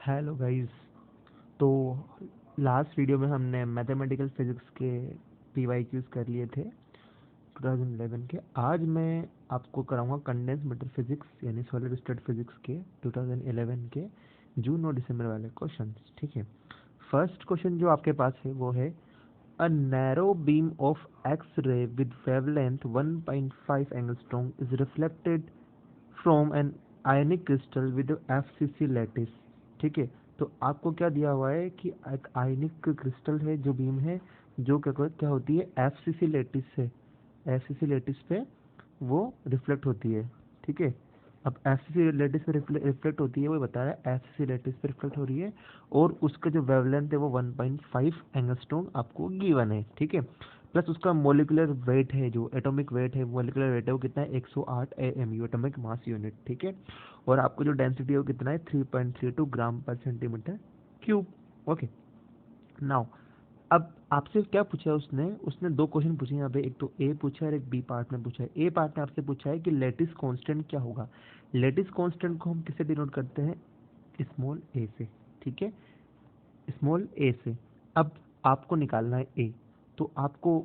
Hello guys. तो last video में हमने मैथमेटिकल फिजिक्स के पीवाईक्यूज कर लिए थे 2011 के। आज मैं आपको कराऊंगा कंडेंस मैटर फिजिक्स यानी सॉलिड स्टेट फिजिक्स के 2011 के जून और दिसंबर वाले क्वेश्चंस। ठीक है, फर्स्ट क्वेश्चन जो आपके पास है वो है a narrow beam of X ray with wavelength 1.5 angstrom is reflected from an ionic crystal with FCC lattice. ठीक है, तो आपको क्या दिया हुआ है कि एक आयनिक क्रिस्टल है जो बीम है जो क्या होती है एफसीसी लैटिस से, एफसीसी लैटिस पे वो रिफ्लेक्ट होती है। ठीक है, अब एफसीसी लैटिस पे रिफ्लेक्ट होती है, वो बता रहा है एफसीसी लैटिस पे रिफ्लेक्ट हो रही है और उसका जो वेवलेंथ है वो 1.5 एंगस्ट्रॉम आपको गिवन है। ठीक है, प्लस उसका मोलिकुलर वेट है, जो एटॉमिक वेट है, मोलिकुलर वेट है वो कितना है 108 एएमयू एटॉमिक मास यूनिट। ठीक है, और आपको जो डेंसिटी है वो कितना है 3.32 ग्राम पर सेंटीमीटर क्यूब। ओके, नाउ अब आपसे क्या पूछा है उसने उसने दो क्वेश्चन पूछे यहाँ पे, एक तो ए पूछा है और एक बी पार्ट में पूछा है। ए पार्ट में आपसे पूछा है कि लेटिस कांस्टेंट क्या होगा। लेटिस कांस्टेंट को हम किससे डिनोट करते हैं, स्मॉल ए से। ठीक है, स्मॉल ए से। अब आपको निकालना है ए, तो आपको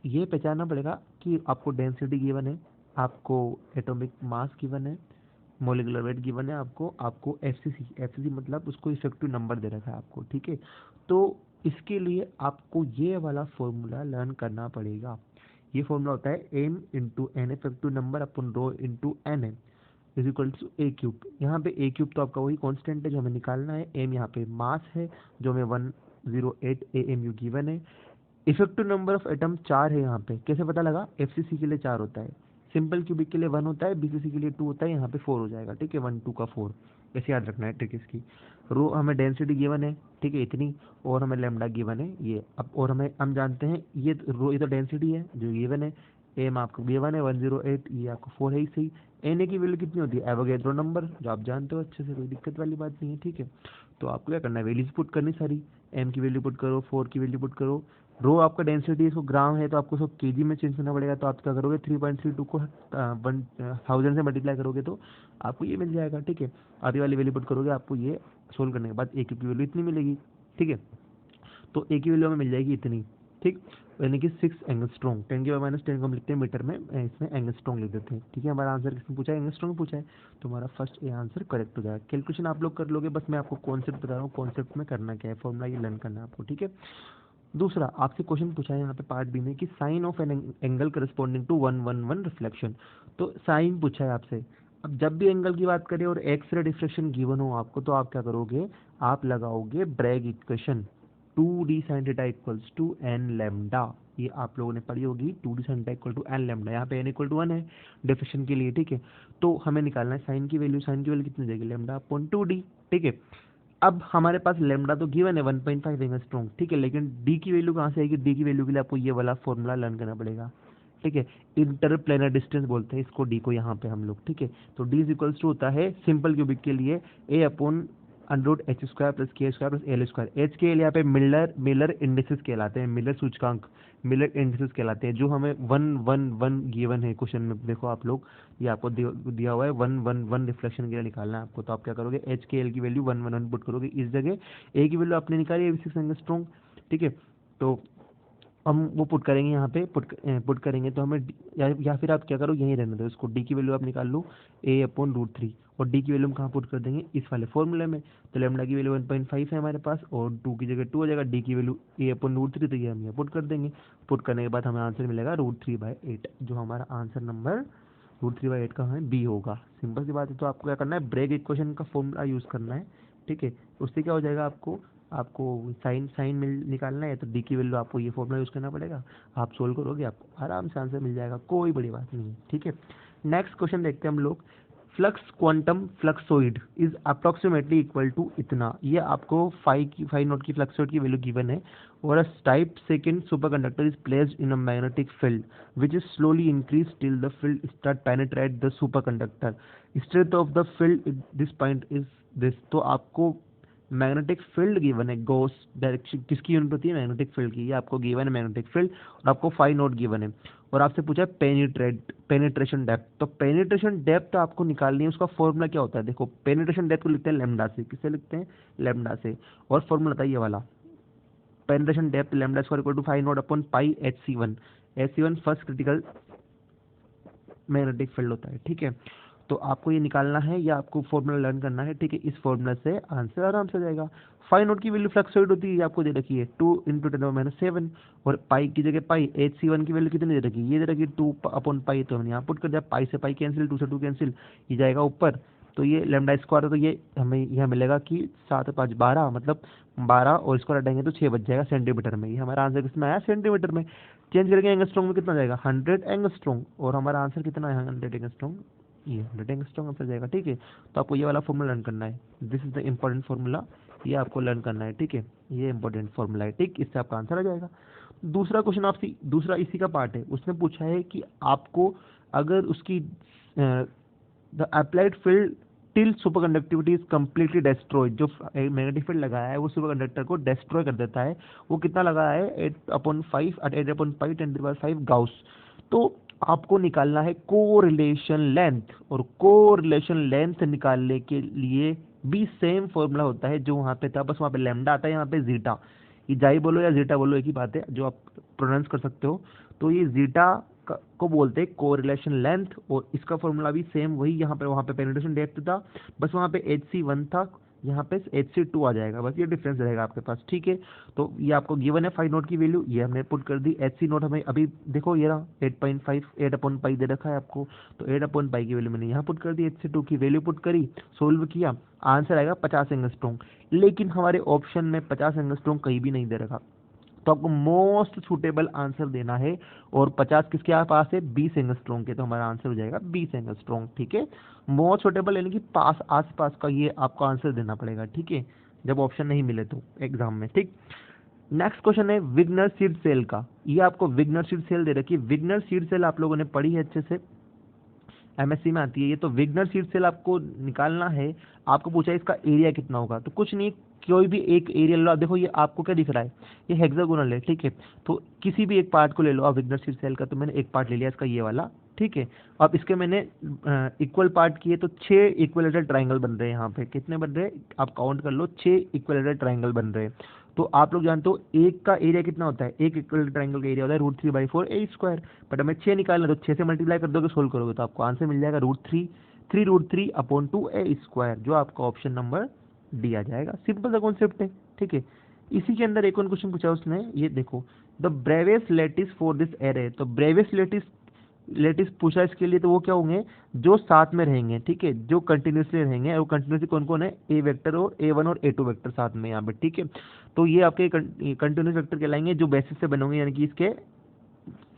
ये पहचानना पड़ेगा कि आपको डेंसिटी गिवन है, आपको एटॉमिक मास गिवन है, मोलिकुलर वेट गिवन है, आपको आपको एफसीसी, एफसीसी मतलब उसको इफेक्टिव नंबर दे रखा है आपको। ठीक है, तो इसके लिए आपको ये वाला फॉर्मूला लर्न करना पड़ेगा। ये फॉर्मूला होता है M into N effective number अपन रो इंटू एन है is equal to a cube. यहाँ पे ए क्यूब तो आपका वही कांस्टेंट है जो हमें निकालना है, एम यहाँ पे मास है जो हमें 108 एएमयू गिवन है। इफेक्टिव नंबर ऑफ एटम 4 है यहाँ पे, कैसे पता लगा, एफसीसी के लिए 4 होता है, सिंपल क्यूबिक के लिए 1 होता है, बीसीसी के लिए 2 होता है, यहाँ पे 4 हो जाएगा। ठीक है, 1 2 का 4, ऐसे याद रखना है ट्रिक इसकी। रो हमें डेंसिटी गिवन है, ठीक है इतनी, और हमें लेमडा गिवन है ये। अब और हम जानते हैं ये रो, ये तो डेंसिटी है जो गिवन है, एम आपको गिवन है 108, ये आपको 4 है ही सही। एन ए की वैल्यू कितनी होती है, एवोगैड्रो नंबर, जो आप जानते हो अच्छे से, कोई दिक्कत वाली बात नहीं है। ठीक है, तो आपको क्या करना है, वैल्यूज पुट करनी सारी, एम की वैल्यू पुट करो, 4 की वैल्यू पुट करो। रो आपका डेंसिटी इसको ग्राम है तो आपको इसको केजी में चेंज करना पड़ेगा, तो आप क्या करोगे 3.32 को 1000 से मल्टीप्लाई करोगे तो आपको ये मिल जाएगा। ठीक है, आधी वाली वैल्यू पुट करोगे, आपको ये सोल्व करने के बाद ए की वैल्यू इतनी मिलेगी। ठीक है, तो ए की वैल्यू हमें मिल जाएगी इतनी। ठीक, यानी कि 6 एंगस्ट्रॉम, 10 की पावर -10 को हम लिखते हैं मीटर में, इसमें एंगस्ट्रॉम लिख देते हैं। ठीक है, हमारा आंसर किसने पूछा है, एंगस्ट्रॉम पूछा है, तो हमारा फर्स्ट ए आंसर करेक्ट हो जाएगा। कैलकुलेशन आप लोग कर लोगे, बस मैं आपको कॉन्सेप्ट बता रहा हूँ, कॉन्सेप्ट में करना क्या है, फॉर्मूला ये लर्न करना है आपको। ठीक है, दूसरा आपसे क्वेश्चन पूछा है यहाँ पे पार्ट बी में कि sine of an angle corresponding to 111 reflection. तो साइन पूछा है आपसे। अब जब भी एंगल की बात करें और एक्स रे डिफ्रेक्शन गिवन हो आपको, तो आप क्या करोगे, आप लगाओगे Bragg equation, 2d sin theta equals to n lambda. ये आप लोगों ने पढ़ी होगी, 2d sin theta equal to n lambda, यहाँ पे n इक्वल टू 1 है डिफ्रेक्शन के लिए। ठीक है, तो हमें निकालना है साइन की वैल्यू, साइन की वैल्यू कितनी जाएगी, लेमडा अपॉन 2d। ठीक है, अब हमारे पास लेमडा तो गिवन है 1.5 एंगस्ट्रॉम। ठीक है, लेकिन डी की वैल्यू कहाँ से आएगी, डी की वैल्यू के लिए आपको ये वाला फॉर्मूला लर्न करना पड़ेगा। ठीक है, इंटरप्लेनर डिस्टेंस बोलते हैं इसको, डी को यहाँ पे हम लोग। ठीक है, तो डी इज इक्वल्स टू होता है सिंपल क्यूबिक के लिए a upon under H square plus K square plus L square. H के लिए यहाँ पे मिलर इंडिसेस कहलाते हैं, मिलर सूचकांक, मिलर इंडिसेस कहलाते हैं, जो हमें 111 गिवन है क्वेश्चन में। देखो आप लोग, ये आपको दिया हुआ है 111 रिफ्लेक्शन के लिए निकालना है आपको, तो आप क्या करोगे, एच के एल की वैल्यू 111 पुट करोगे इस जगह, ए की वैल्यू आपने निकाली है 6 एंगस्ट्रॉम। ठीक है, तो हम वो पुट करेंगे यहाँ पे, पुट करेंगे तो हमें या फिर आप क्या करो, यहीं रहने दो इसको, डी की वैल्यू आप निकाल लो ए अपॉन √3, और डी की वैल्यू हम कहाँ पुट कर देंगे, इस वाले फॉर्मूले में। तो लेमडा की वैल्यू 1.5 है हमारे पास, और 2 की जगह 2 हो जाएगा, डी की वैल्यू ए अपॉन √3, तो ये हम यहाँ पुट कर देंगे। पुट करने के बाद हमें आंसर मिलेगा √3/8, जो हमारा आंसर नंबर √3/8 का हमें बी होगा। सिंपल सी बात है, तो आपको क्या करना है, ब्रेक इक्वेशन का फॉर्मूला यूज़ करना है। ठीक है, उससे क्या हो जाएगा, आपको आपको साइन साइन मिल निकालना है, तो डी की वैल्यू आपको ये फॉर्मूला यूज़ करना पड़ेगा। आप सोल्व करोगे, आपको आराम से आंसर मिल जाएगा, कोई बड़ी बात नहीं है। ठीक है, नेक्स्ट क्वेश्चन देखते हैं हम लोग। Flux quantum fluxoid is approximately equal to इतना। ये आपको 5 नॉट की फ्लक्सोइड की वैल्यू गिवन है, और type second super conductor is placed in a magnetic field which is slowly increase till the field start penetrate the super conductor. Strength of the field this point is this. तो आपको magnetic field given है, Gauss direction किसकी unit होती है, magnetic field की, ये आपको given है मैग्नेटिक फील्ड, और आपको 5 नॉट गिवन है। और आपसे पूछा है पेनिट्रेशन डेप्थ। तो पेनिट्रेशन डेप्थ आपको निकालनी है, उसका फॉर्मूला क्या होता है? देखो, पेनिट्रेशन डेप्थ को लिखते हैं लैम्डा से। किससे लिखते हैं? लैम्डा से। और फॉर्मूला था ये वाला, penetration depth lambda square equal to 5 naught upon pi HC1। HC1 first critical magnetic field होता है, ठीक है। तो आपको ये निकालना है या आपको फॉर्मूला लर्न करना है, ठीक है। इस फॉर्मूला से आंसर आराम से हो जाएगा। फाई नोट की वैल्यू फ्लक्सुएट होती है, आपको दे रखी है 2 इंटू 10⁻⁷, और पाई की जगह पाई HC1 की वैल्यू कितनी दे रखी है? ये दे रखी है 2 अपॉन पाई। तो हमने यहाँ पुट कर दिया, पाई से पाई कैंसिल, 2 से 2 कैंसिल, ये जाएगा ऊपर। तो ये लैम्डा स्क्वायर है, तो ये हमें यह मिलेगा कि 7 5 12, मतलब 12 और स्क्वायर हटाएंगे तो 6 बच जाएगा सेंटीमीटर में। ये हमारा आंसर किसमें आया? सेंटीमीटर में। चेंज करेंगे एंगस्ट्रॉन्ग में, कितना जाएगा? 100 एंगस्ट्रॉन्ग, और हमारा आंसर कितना है? 100 एंगस्ट्रॉन्ग। ये 100 एंगस्ट्रॉन्ग आंसर जाएगा, ठीक है। तो आपको ये वाला फॉर्मूला लर्न करना है, this is the important formula, ये आपको लर्न करना है, ठीक है। ये इंपॉर्टेंट फॉर्मूला है, ठीक, इससे आपका आंसर आ जाएगा। दूसरा क्वेश्चन आपसे, दूसरा इसी का पार्ट है, उसने पूछा है कि आपको अगर उसकी the applied field till super conductivity is completely destroyed, जो मैग्नेटिक फील्ड लगाया है वो सुपर कंडक्टर को डेस्ट्रॉय कर देता है, वो कितना लगाया है? 8/5 at 8/5 10⁵ गाउस। तो आपको निकालना है कोरिलेशन लेंथ, और कोरिलेशन लेंथ निकालने के लिए भी सेम फॉर्मूला होता है जो वहाँ पे था, बस वहाँ पे लैम्डा आता है, यहाँ पे जीटा। ये जाई बोलो या जीटा बोलो, एक ही बात है, जो आप प्रोनाउंस कर सकते हो। तो ये जीटा को बोलते हैं कोरिलेशन लेंथ, और इसका फॉर्मूला भी सेम वही, यहाँ पे वहाँ पे पेनिट्रेशन डेप्थ था, बस वहाँ पे HC1 था, यहाँ पे HC2 आ जाएगा, बस ये डिफरेंस रहेगा आपके पास, ठीक है। तो ये आपको गिवन है फाई नोट की वैल्यू, ये हमने पुट कर दी। HC नोट हमें अभी देखो ये रहा 8.5, 8/पाई दे रखा है आपको, तो 8/पाई की वैल्यू मैंने यहाँ पुट कर दी, HC2 की वैल्यू पुट करी, सोल्व किया, आंसर आएगा 50 एंगस्ट्रॉन्ग। लेकिन हमारे ऑप्शन में 50 एंगस्ट्रॉन्ग कहीं भी नहीं दे रखा, तो आपको मोस्ट सुटेबल आंसर देना है, और 50 किसके पास है? 20 एंगस्ट्रॉन्ग के, तो हमारा आंसर हो जाएगा 20 एंगस्ट्रॉन्ग, ठीक है। मोस्ट सुटेबल यानी कि पास, आस पास का ये आपको आंसर देना पड़ेगा, ठीक है, जब ऑप्शन नहीं मिले तो एग्जाम में, ठीक। नेक्स्ट क्वेश्चन है विग्नर सीड सेल का। ये आपको विग्नर सीड सेल दे रखी है। विग्नर सीड सेल आप लोगों ने पढ़ी है अच्छे से, MSc में आती है ये। तो विग्नर सीड सेल आपको निकालना है, आपको पूछा है इसका एरिया कितना होगा। तो कुछ नहीं, कोई भी एक एरिया लो। देखो ये आपको क्या दिख रहा है? ये हेक्सागोनल है, ठीक है। तो किसी भी एक पार्ट को ले लो आप विग्नर सीड सेल का। तो मैंने एक पार्ट ले लिया इसका, ये वाला, ठीक है। अब इसके मैंने इक्वल पार्ट किए, तो 6 इक्विलेटरल ट्राइंगल बन रहे हैं यहाँ पे। कितने बन रहे हैं? आप काउंट कर लो, 6 इक्विलेटरल ट्राइंगल बन रहे हैं। तो आप लोग जानते हो एक का एरिया कितना होता है? एक इक्वल ट्राइंगल का एरिया होता है √3/4 A²। बट हमें 6 निकालना, तो 6 से मल्टीप्लाई कर दोगे, सोल्व करोगे तो आपको आंसर मिल जाएगा √3/2 A², जो आपका ऑप्शन नंबर डी आ जाएगा। सिंपल सा कॉन्सेप्ट है, ठीक है। इसी के अंदर एक और क्वेश्चन पूछा उसने, ये देखो, the Bravais lattice for this array. तो ब्रेवेस्ट लेटिस पूछा इसके लिए, तो वो क्या होंगे? जो साथ में रहेंगे, ठीक है, जो कंटिन्यूसली रहेंगे। वो कंटिन्यूसली कौन कौन है? A वेक्टर और A1 और A2 वेक्टर साथ में यहाँ पे, ठीक है। तो ये आपके कंटिन्यूस वेक्टर कहलाएंगे, जो बेसिस से बने होंगे, यानी कि इसके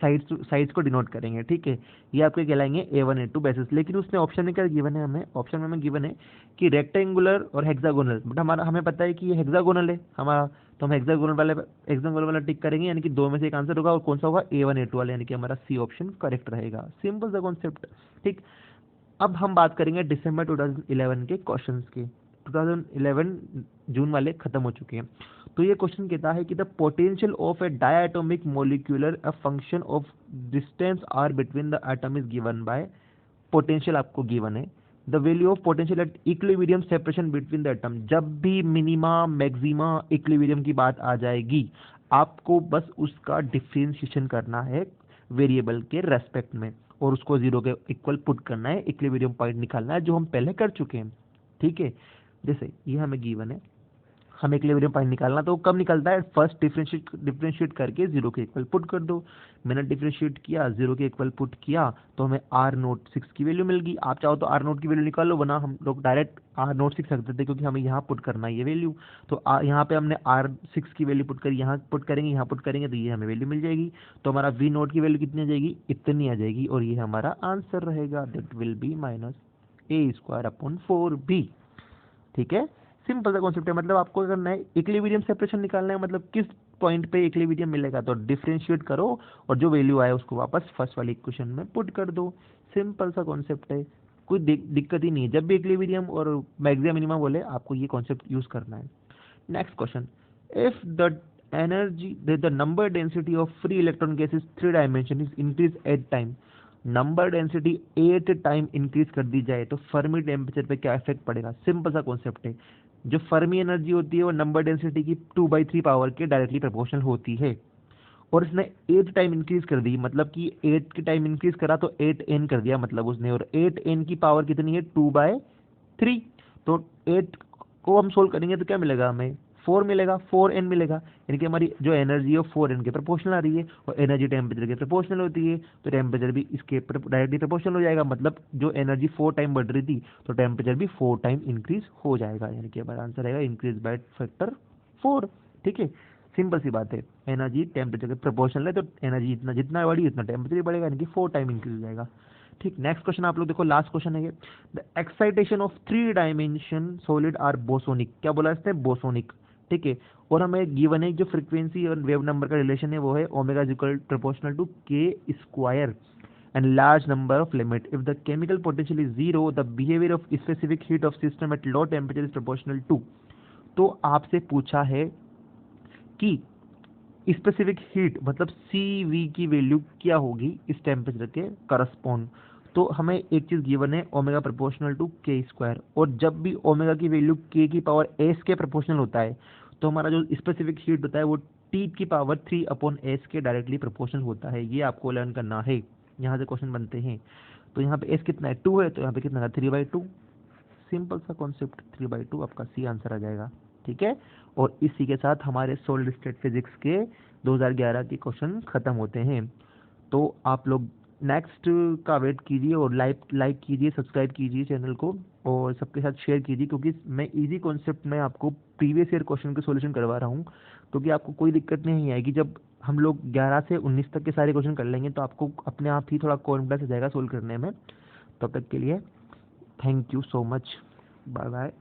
साइड्स को डिनोट करेंगे, ठीक है। ये आपके कहलाएंगे A1 A2 बेसिस। लेकिन उसने ऑप्शन में क्या गिवन है? हमें ऑप्शन में हमें गिवन है कि रेक्टेंगुलर और हेक्सागोनल। बट हमारा हमें पता है कि ये हेक्सागोनल है हमारा, तो हम हेक्सागोनल वाला टिक करेंगे, यानी कि दो में से एक आंसर होगा, और कौन सा होगा? A1 A2 वाला, यानी कि हमारा सी ऑप्शन करेक्ट रहेगा। सिंपल सा कॉन्सेप्ट, ठीक। अब हम बात करेंगे दिसंबर 2011 के क्वेश्चंस की। 2011 जून वाले खत्म हो चुके हैं। तो ये क्वेश्चन कहता है कि the potential of a diatomic molecular a function of distance r between the atom is given by, potential आपको गिवन है। The value of potential at equilibrium separation between the atom. जब भी मिनिमा मैक्सिमा इक्विलिब्रियम की बात आ जाएगी, आपको बस उसका डिफरेंशिएशन करना है वेरिएबल के रेस्पेक्ट में, और उसको 0 के इक्वल पुट करना है, इक्विलिब्रियम पॉइंट निकालना है, जो हम पहले कर चुके हैं, ठीक है। जैसे ये हमें गिवन है, हमें इक्विलिब्रियम पॉइंट निकालना, तो कब निकलता है? फर्स्ट डिफरेंशिएट करके 0 के इक्वल पुट कर दो। मैंने डिफरेंशिएट किया, 0 के इक्वल पुट किया, तो हमें R06 की वैल्यू मिल गई। आप चाहो तो R0 की वैल्यू निकालो, वरना हम लोग डायरेक्ट R06 रख देते, क्योंकि हमें यहाँ पुट करना है ये वैल्यू। तो यहाँ पे हमने R6 की वैल्यू पुट करी, यहाँ पुट करेंगे, यहाँ पुट करेंगे, तो ये हमें वैल्यू मिल जाएगी। तो हमारा V0 की वैल्यू कितनी आ जाएगी? इतनी आ जाएगी, और ये हमारा आंसर रहेगा, दैट विल बी -A²/4B, ठीक है। सिंपल सा कॉन्सेप्ट है। मतलब आपको करना है इक्विलिब्रियम सेपरेशन निकालना है, मतलब किस पॉइंट पे इक्विलिब्रियम मिलेगा, तो डिफरेंशिएट करो, और जो वैल्यू आए उसको वापस फर्स्ट वाली इक्वेशन में पुट कर दो। सिंपल सा कॉन्सेप्ट है, कोई दिक्कत ही नहीं है। जब भी इक्विलिब्रियम और मैक्सिमम मिनिमम बोले, आपको ये कॉन्सेप्ट यूज करना है। Next question, if the energy the number density of free electron gas is 3 dimension is increase 8 time. Number density 8 time increase कर दी जाए तो फर्मी टेम्परेचर पे क्या इफेक्ट पड़ेगा? सिंपल सा कॉन्सेप्ट है, जो फर्मी एनर्जी होती है वो नंबर डेंसिटी की 2/3 पावर के डायरेक्टली प्रोपोर्शनल होती है, और इसने 8 टाइम इंक्रीज कर दी, मतलब कि 8 की टाइम इंक्रीज करा तो 8n कर दिया मतलब उसने, और 8n की पावर कितनी है? 2/3। तो 8 को हम सोल्व करेंगे तो क्या मिलेगा हमें? 4 मिलेगा, 4n मिलेगा, यानी कि हमारी जो एनर्जी है वो 4n के प्रोपोर्शनल आ रही है, और एनर्जी टेम्परेचर के प्रोपोर्शनल होती है, तो टेम्परेचर भी इसके डायरेक्टली प्रोपोर्शनल हो जाएगा, मतलब जो एनर्जी 4 टाइम बढ़ रही थी तो टेम्परेचर भी 4 टाइम इंक्रीज हो जाएगा, यानी कि हमारा आंसर आएगा इंक्रीज बाय फैक्टर 4। ठीक है, सिंपल सी बात है, एनर्जी टेम्परेचर के प्रोपोर्शनल है तो एनर्जी जितना जितना बढ़ी उतना टेम्परेचर बढ़ेगा, यानी कि 4 टाइम इंक्रीज हो जाएगा। ठीक, नेक्स्ट क्वेश्चन आप लोग देखो, लास्ट क्वेश्चन है ये, the excitation of 3 dimension solid are bosonic. क्या बोला इसने? बोसोनिक। ठीक है, और हमें गिवन है जो फ्रीक्वेंसी और वेव नंबर का रिलेशन है वो है omega is equal proportional to k square and large number of limit. If the chemical potential is zero, the behavior of specific heat of system at low temperature is proportional to। तो आपसे पूछा है कि specific heat मतलब CV की value क्या होगी इस टेम्परेचर के करस्पॉन्ड। तो हमें एक चीज गिवन है omega proportional to k square, और जब भी ओमेगा की वैल्यू के की पावर एस के प्रोपोर्शनल होता है तो हमारा जो स्पेसिफिक हीट होता है वो टी की पावर 3/s के डायरेक्टली प्रोपोर्शनल होता है। ये आपको लर्न करना है, यहाँ से क्वेश्चन बनते हैं। तो यहाँ पे एस कितना है? 2 है, तो यहाँ पे कितना है? 3/2। सिंपल सा कॉन्सेप्ट, 3/2 आपका सी आंसर आ जाएगा। ठीक है, और इसी के साथ हमारे सॉलिड स्टेट फिजिक्स के 2011 के क्वेश्चन खत्म होते हैं। तो आप लोग नेक्स्ट का वेट कीजिए, और लाइक कीजिए, सब्सक्राइब कीजिए चैनल को, और सबके साथ शेयर कीजिए, क्योंकि मैं इजी कॉन्सेप्ट में आपको प्रीवियस ईयर क्वेश्चन के सॉल्यूशन करवा रहा हूँ, क्योंकि आपको कोई दिक्कत नहीं आएगी। जब हम लोग 11 से 19 तक के सारे क्वेश्चन कर लेंगे तो आपको अपने आप ही थोड़ा कॉन्फिडेंस हो जाएगा सोल्व करने में। तब तक के लिए thank you so much, bye bye.